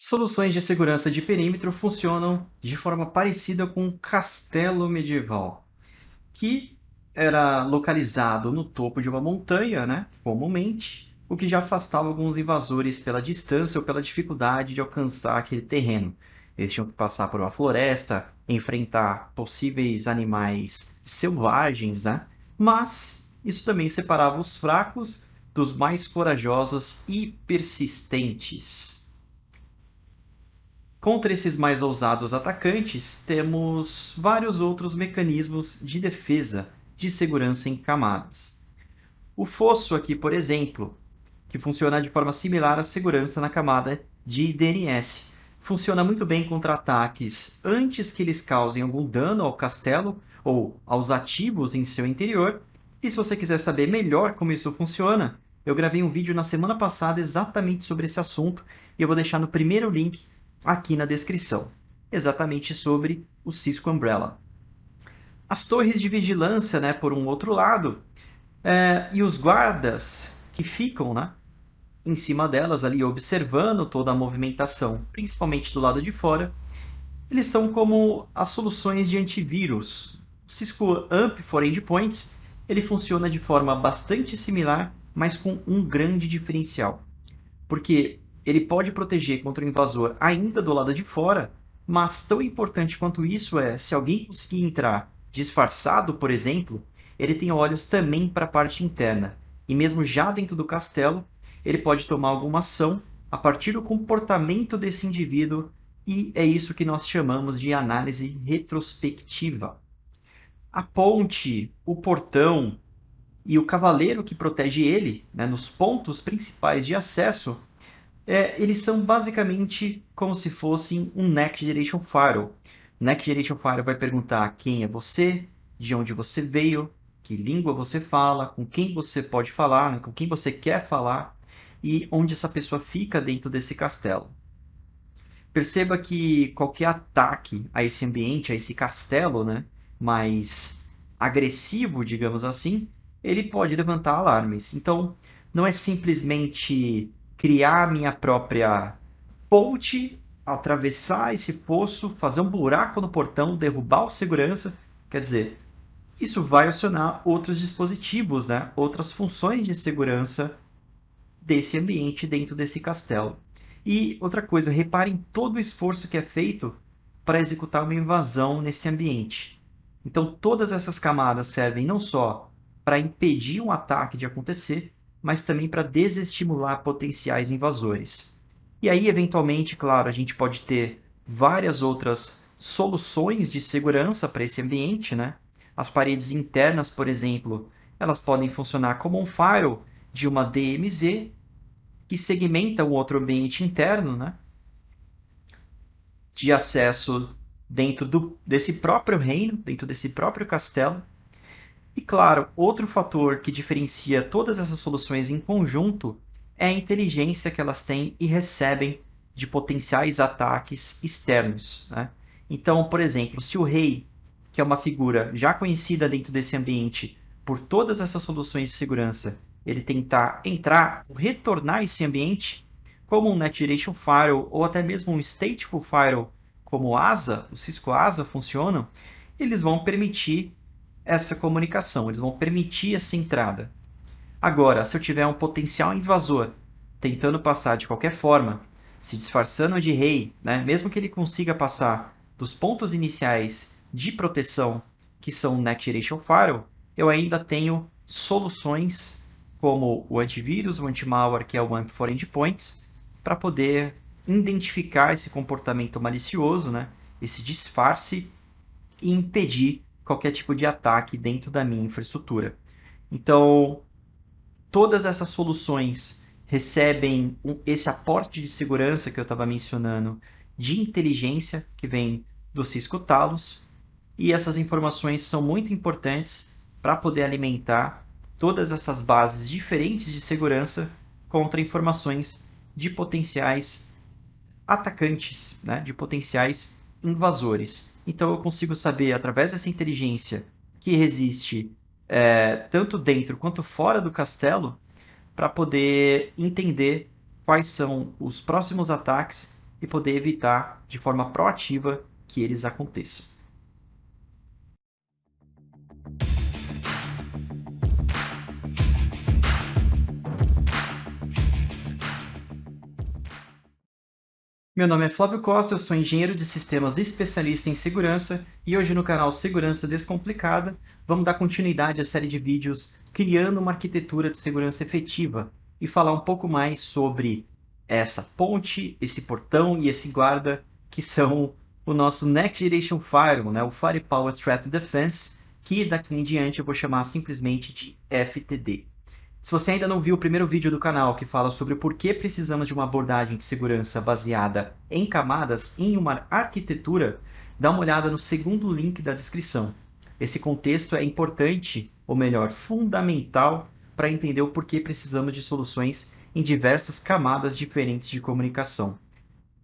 Soluções de segurança de perímetro funcionam de forma parecida com um castelo medieval, que era localizado no topo de uma montanha, né, comumente, o que já afastava alguns invasores pela distância ou pela dificuldade de alcançar aquele terreno. Eles tinham que passar por uma floresta, enfrentar possíveis animais selvagens, né? Mas isso também separava os fracos dos mais corajosos e persistentes. Contra esses mais ousados atacantes, temos vários outros mecanismos de defesa de segurança em camadas. O fosso aqui, por exemplo, que funciona de forma similar à segurança na camada de DNS. Funciona muito bem contra ataques antes que eles causem algum dano ao castelo ou aos ativos em seu interior. E se você quiser saber melhor como isso funciona, eu gravei um vídeo na semana passada exatamente sobre esse assunto e eu vou deixar no primeiro link aqui na descrição, exatamente sobre o Cisco Umbrella. As torres de vigilância, né, por um outro lado, e os guardas que ficam, né, em cima delas, ali observando toda a movimentação, principalmente do lado de fora, eles são como as soluções de antivírus. O Cisco AMP for Endpoints ele funciona de forma bastante similar, mas com um grande diferencial, porque ele pode proteger contra o invasor ainda do lado de fora, mas tão importante quanto isso é, se alguém conseguir entrar disfarçado, por exemplo, ele tem olhos também para a parte interna. E mesmo já dentro do castelo, ele pode tomar alguma ação a partir do comportamento desse indivíduo, e é isso que nós chamamos de análise retrospectiva. A ponte, o portão e o cavaleiro que protege ele, né, nos pontos principais de acesso, eles são basicamente como se fossem um Next Generation Firewall. O Next Generation Firewall vai perguntar quem é você, de onde você veio, que língua você fala, com quem você pode falar, né, com quem você quer falar e onde essa pessoa fica dentro desse castelo. Perceba que qualquer ataque a esse ambiente, a esse castelo, né, mais agressivo, digamos assim, ele pode levantar alarmes. Então, não é simplesmente criar minha própria ponte, atravessar esse poço, fazer um buraco no portão, derrubar o segurança. Quer dizer, isso vai acionar outros dispositivos, né? Outras funções de segurança desse ambiente dentro desse castelo. E outra coisa, reparem todo o esforço que é feito para executar uma invasão nesse ambiente. Então, todas essas camadas servem não só para impedir um ataque de acontecer, mas também para desestimular potenciais invasores. E aí, eventualmente, claro, a gente pode ter várias outras soluções de segurança para esse ambiente, né? As paredes internas, por exemplo, elas podem funcionar como um firewall de uma DMZ que segmenta um outro ambiente interno, né, de acesso dentro desse próprio reino, dentro desse próprio castelo. E claro, outro fator que diferencia todas essas soluções em conjunto é a inteligência que elas têm e recebem de potenciais ataques externos, né? Então, por exemplo, se o rei, que é uma figura já conhecida dentro desse ambiente por todas essas soluções de segurança, ele tentar entrar, retornar esse ambiente, como um Next Generation Firewall ou até mesmo um Stateful Firewall, como o ASA, o Cisco ASA funcionam, eles vão permitir essa comunicação, eles vão permitir essa entrada. Agora, se eu tiver um potencial invasor tentando passar de qualquer forma, se disfarçando de rei, né, mesmo que ele consiga passar dos pontos iniciais de proteção que são o Next Generation Firewall, eu ainda tenho soluções como o antivírus, o anti-malware, que é o AMP for Endpoints, para poder identificar esse comportamento malicioso, né, esse disfarce e impedir qualquer tipo de ataque dentro da minha infraestrutura. Então, todas essas soluções recebem esse aporte de segurança que eu estava mencionando, de inteligência que vem do Cisco Talos, e essas informações são muito importantes para poder alimentar todas essas bases diferentes de segurança contra informações de potenciais atacantes, né, de potenciais invasores. Então eu consigo saber, através dessa inteligência que existe tanto dentro quanto fora do castelo, para poder entender quais são os próximos ataques e poder evitar de forma proativa que eles aconteçam. Meu nome é Flávio Costa, eu sou engenheiro de sistemas especialista em segurança e hoje no canal Segurança Descomplicada vamos dar continuidade à série de vídeos criando uma arquitetura de segurança efetiva e falar um pouco mais sobre essa ponte, esse portão e esse guarda que são o nosso Next Generation Firewall, né? O Firepower Threat Defense, que daqui em diante eu vou chamar simplesmente de FTD. Se você ainda não viu o primeiro vídeo do canal que fala sobre por que precisamos de uma abordagem de segurança baseada em camadas em uma arquitetura, dá uma olhada no segundo link da descrição. Esse contexto é importante, ou melhor, fundamental, para entender o porquê precisamos de soluções em diversas camadas diferentes de comunicação.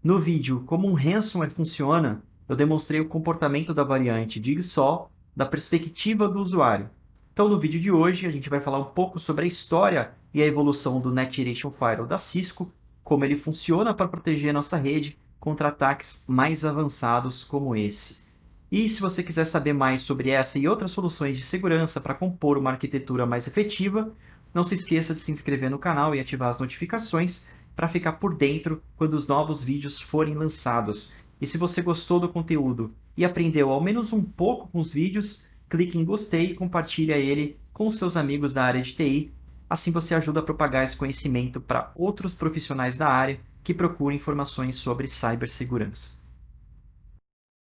No vídeo Como um Ransomware Funciona, eu demonstrei o comportamento da variante Jigsaw da perspectiva do usuário. Então, no vídeo de hoje, a gente vai falar um pouco sobre a história e a evolução do Next Generation Firewall da Cisco, como ele funciona para proteger a nossa rede contra ataques mais avançados como esse. E se você quiser saber mais sobre essa e outras soluções de segurança para compor uma arquitetura mais efetiva, não se esqueça de se inscrever no canal e ativar as notificações para ficar por dentro quando os novos vídeos forem lançados. E se você gostou do conteúdo e aprendeu ao menos um pouco com os vídeos, clique em gostei e compartilhe ele com seus amigos da área de TI. Assim você ajuda a propagar esse conhecimento para outros profissionais da área que procuram informações sobre cibersegurança.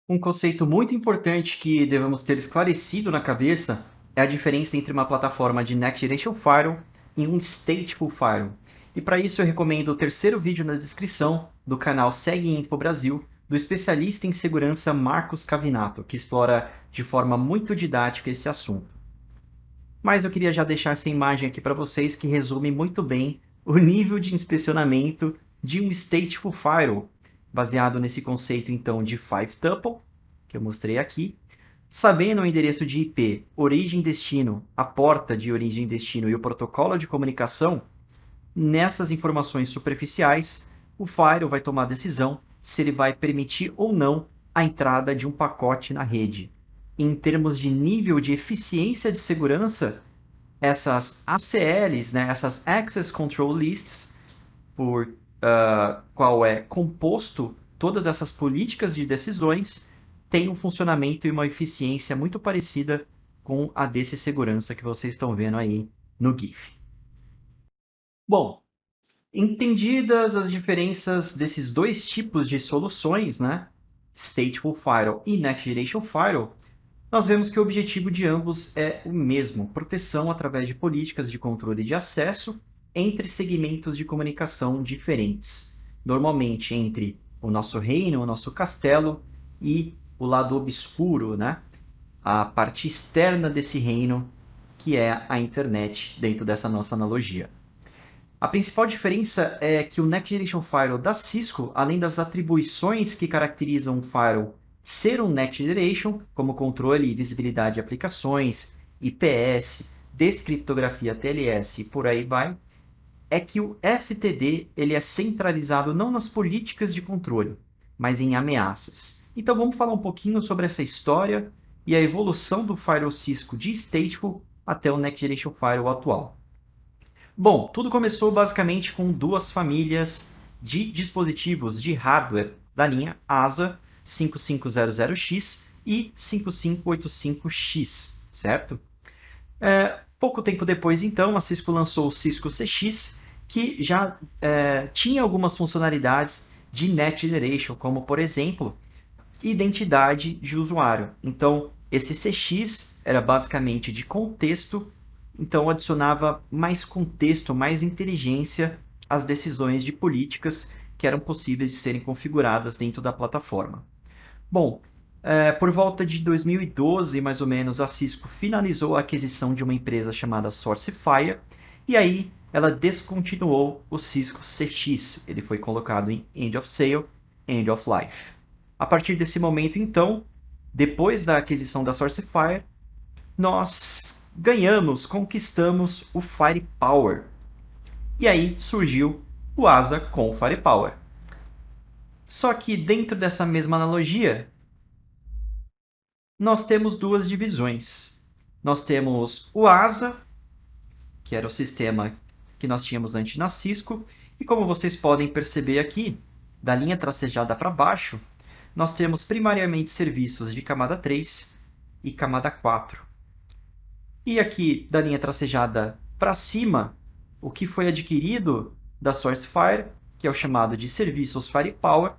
Um conceito muito importante que devemos ter esclarecido na cabeça é a diferença entre uma plataforma de Next Generation Firewall e um Stateful Firewall. E para isso eu recomendo o terceiro vídeo na descrição do canal Segue Info Brasil, do especialista em segurança Marcos Cavinato, que explora de forma muito didática esse assunto. Mas eu queria já deixar essa imagem aqui para vocês que resume muito bem o nível de inspecionamento de um Stateful Firewall, baseado nesse conceito então de 5-tuple, que eu mostrei aqui. Sabendo o endereço de IP, origem-destino, a porta de origem-destino e o protocolo de comunicação, nessas informações superficiais, o firewall vai tomar a decisão se ele vai permitir ou não a entrada de um pacote na rede. Em termos de nível de eficiência de segurança, essas ACLs, né, essas Access Control Lists, por qual é composto todas essas políticas de decisões, tem um funcionamento e uma eficiência muito parecida com a desse segurança que vocês estão vendo aí no GIF. Bom, entendidas as diferenças desses dois tipos de soluções, né? Stateful Firewall e Next Generation Firewall, nós vemos que o objetivo de ambos é o mesmo, proteção através de políticas de controle de acesso entre segmentos de comunicação diferentes, normalmente entre o nosso reino, o nosso castelo e o lado obscuro, né? A parte externa desse reino, que é a internet, dentro dessa nossa analogia. A principal diferença é que o Next Generation Firewall da Cisco, além das atribuições que caracterizam um firewall ser um Next Generation, como controle e visibilidade de aplicações, IPS, descriptografia TLS e por aí vai, é que o FTD ele é centralizado não nas políticas de controle, mas em ameaças. Então vamos falar um pouquinho sobre essa história e a evolução do Firewall Cisco de Stateful até o Next Generation Firewall atual. Bom, tudo começou basicamente com duas famílias de dispositivos de hardware da linha ASA 5500X e 5585X, certo? Pouco tempo depois, então, a Cisco lançou o Cisco CX, que já tinha algumas funcionalidades de Next Generation, como, por exemplo, identidade de usuário. Então, esse CX era basicamente de contexto, então adicionava mais contexto, mais inteligência às decisões de políticas que eram possíveis de serem configuradas dentro da plataforma. Bom, por volta de 2012, mais ou menos, a Cisco finalizou a aquisição de uma empresa chamada Sourcefire, e aí ela descontinuou o Cisco CX. Ele foi colocado em End of Sale, End of Life. A partir desse momento, então, depois da aquisição da Sourcefire, nós conquistamos o Firepower. E aí surgiu o ASA com o Firepower. Só que dentro dessa mesma analogia, nós temos duas divisões. Nós temos o ASA, que era o sistema que nós tínhamos antes na Cisco, e como vocês podem perceber aqui, da linha tracejada para baixo, nós temos primariamente serviços de camada 3 e camada 4. E aqui, da linha tracejada para cima, o que foi adquirido da SourceFire, que é o chamado de serviços Firepower,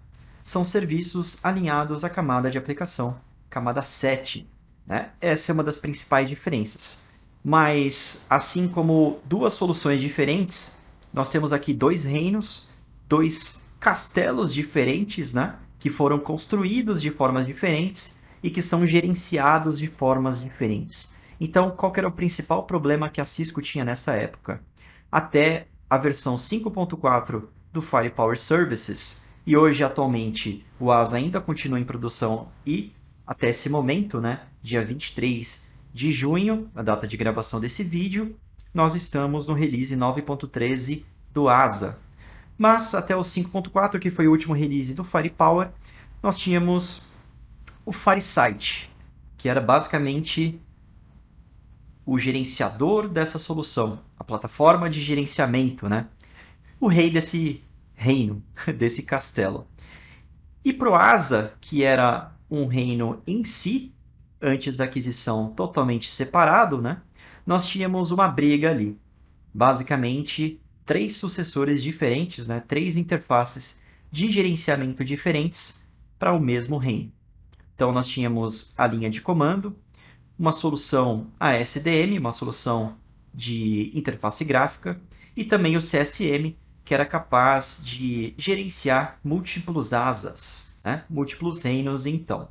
são serviços alinhados à camada de aplicação, camada 7. Né? Essa é uma das principais diferenças. Mas, assim como duas soluções diferentes, nós temos aqui dois reinos, dois castelos diferentes, né? Que foram construídos de formas diferentes e que são gerenciados de formas diferentes. Então, qual era o principal problema que a Cisco tinha nessa época? Até a versão 5.4 do Firepower Services, e hoje, atualmente, o ASA ainda continua em produção e, até esse momento, né, dia 23 de junho, a data de gravação desse vídeo, nós estamos no release 9.13 do ASA. Mas até o 5.4, que foi o último release do Firepower, nós tínhamos o FireSite, que era basicamente o gerenciador dessa solução, a plataforma de gerenciamento, né? O rei desse reino, desse castelo. E para o ASA, que era um reino em si, antes da aquisição totalmente separado, né? Nós tínhamos uma briga ali. Basicamente, três sucessores diferentes, né? Três interfaces de gerenciamento diferentes para o mesmo reino. Então, nós tínhamos a linha de comando, uma solução ASDM, uma solução de interface gráfica, e também o CSM, que era capaz de gerenciar múltiplos asas, né? Múltiplos reinos, então.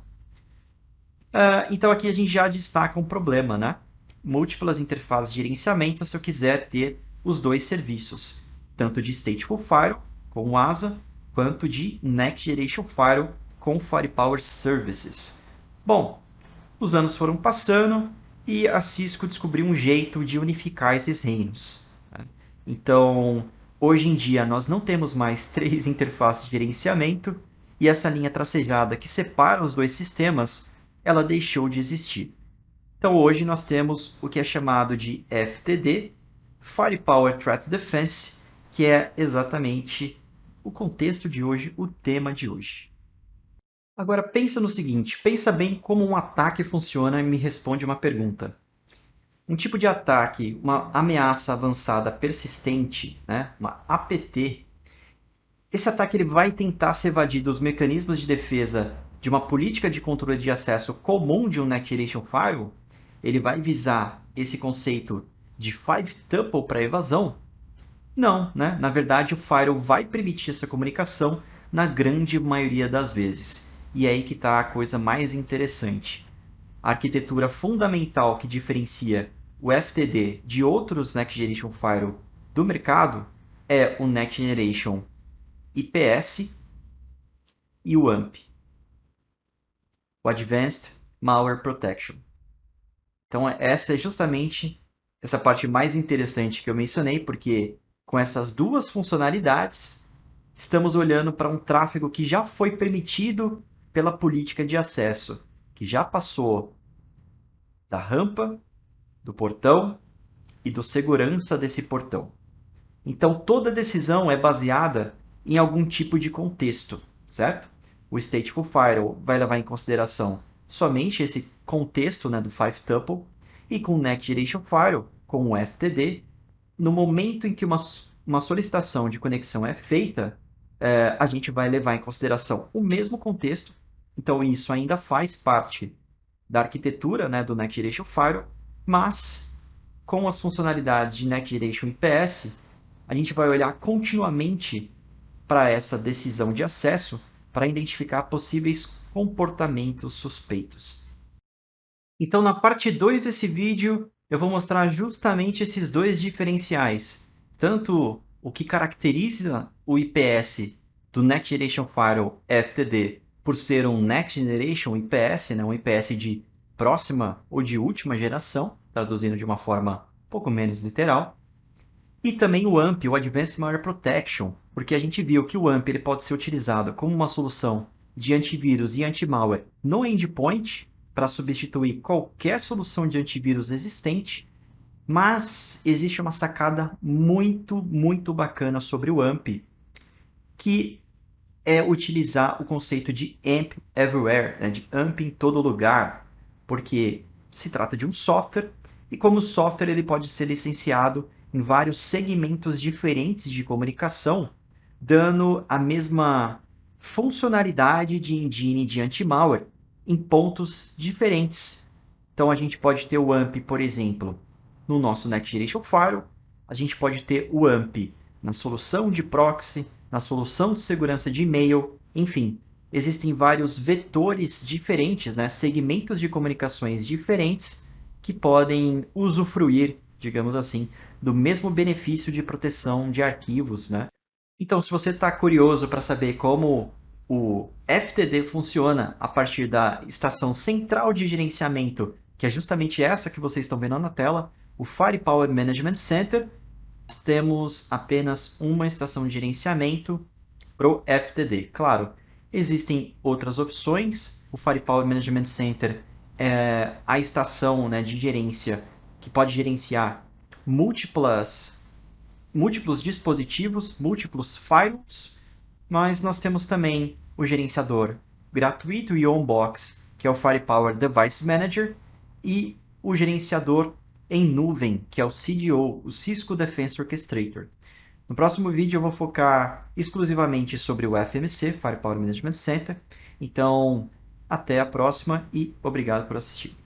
Então, aqui a gente já destaca um problema, né? Múltiplas interfaces de gerenciamento se eu quiser ter os dois serviços, tanto de Stateful Firewall, com o ASA, quanto de Next Generation Firewall, com o Firepower Services. Bom, os anos foram passando e a Cisco descobriu um jeito de unificar esses reinos. Né? Então, hoje em dia, nós não temos mais três interfaces de gerenciamento e essa linha tracejada que separa os dois sistemas, ela deixou de existir. Então, hoje nós temos o que é chamado de FTD, Firepower Threat Defense, que é exatamente o contexto de hoje, o tema de hoje. Agora pensa no seguinte, pensa bem como um ataque funciona e me responde uma pergunta. Um tipo de ataque, uma ameaça avançada persistente, né? Uma APT, esse ataque ele vai tentar se evadir dos mecanismos de defesa de uma política de controle de acesso comum de um Next Generation Firewall? Ele vai visar esse conceito de 5-tuple para evasão? Não, né? Na verdade, o firewall vai permitir essa comunicação na grande maioria das vezes. E é aí que está a coisa mais interessante. A arquitetura fundamental que diferencia o FTD de outros Next Generation Firewall do mercado é o Next Generation IPS e o AMP, o Advanced Malware Protection. Então, essa é justamente essa parte mais interessante que eu mencionei, porque com essas duas funcionalidades, estamos olhando para um tráfego que já foi permitido pela política de acesso, que já passou da rampa, do portão e do segurança desse portão. Então, toda decisão é baseada em algum tipo de contexto, certo? O Stateful Firewall vai levar em consideração somente esse contexto, né, do 5-tuple, e com o Next Generation Firewall, com o FTD, no momento em que uma solicitação de conexão é feita, a gente vai levar em consideração o mesmo contexto. Então, isso ainda faz parte da arquitetura, né, do Next Generation Firewall, mas com as funcionalidades de Next Generation IPS, a gente vai olhar continuamente para essa decisão de acesso para identificar possíveis comportamentos suspeitos. Então, na parte 2 desse vídeo, eu vou mostrar justamente esses dois diferenciais, tanto o que caracteriza o IPS do Next Generation Firewall FTD por ser um Next Generation IPS, né, um IPS de próxima ou de última geração, traduzindo de uma forma um pouco menos literal, E também o AMP, o Advanced Malware Protection, porque a gente viu que o AMP ele pode ser utilizado como uma solução de antivírus e anti-malware no endpoint, para substituir qualquer solução de antivírus existente, mas existe uma sacada muito bacana sobre o AMP, que é utilizar o conceito de AMP Everywhere, né, de AMP em todo lugar, porque se trata de um software e como software ele pode ser licenciado em vários segmentos diferentes de comunicação, dando a mesma funcionalidade de engine de anti-malware em pontos diferentes. Então a gente pode ter o AMP, por exemplo, no nosso Next Generation Firewall, a gente pode ter o AMP na solução de proxy, na solução de segurança de e-mail, enfim, existem vários vetores diferentes, né, segmentos de comunicações diferentes que podem usufruir, digamos assim, do mesmo benefício de proteção de arquivos, né? Então, se você está curioso para saber como o FTD funciona a partir da estação central de gerenciamento, que é justamente essa que vocês estão vendo na tela, o Firepower Management Center, nós temos apenas uma estação de gerenciamento para o FTD. Claro, existem outras opções. O Firepower Management Center é a estação, né, de gerência que pode gerenciar múltiplos dispositivos, múltiplos files, mas nós temos também o gerenciador gratuito e on-box, que é o Firepower Device Manager, e o gerenciador em nuvem, que é o CDO, o Cisco Defense Orchestrator. No próximo vídeo eu vou focar exclusivamente sobre o FMC, Firepower Management Center. Então, até a próxima e obrigado por assistir.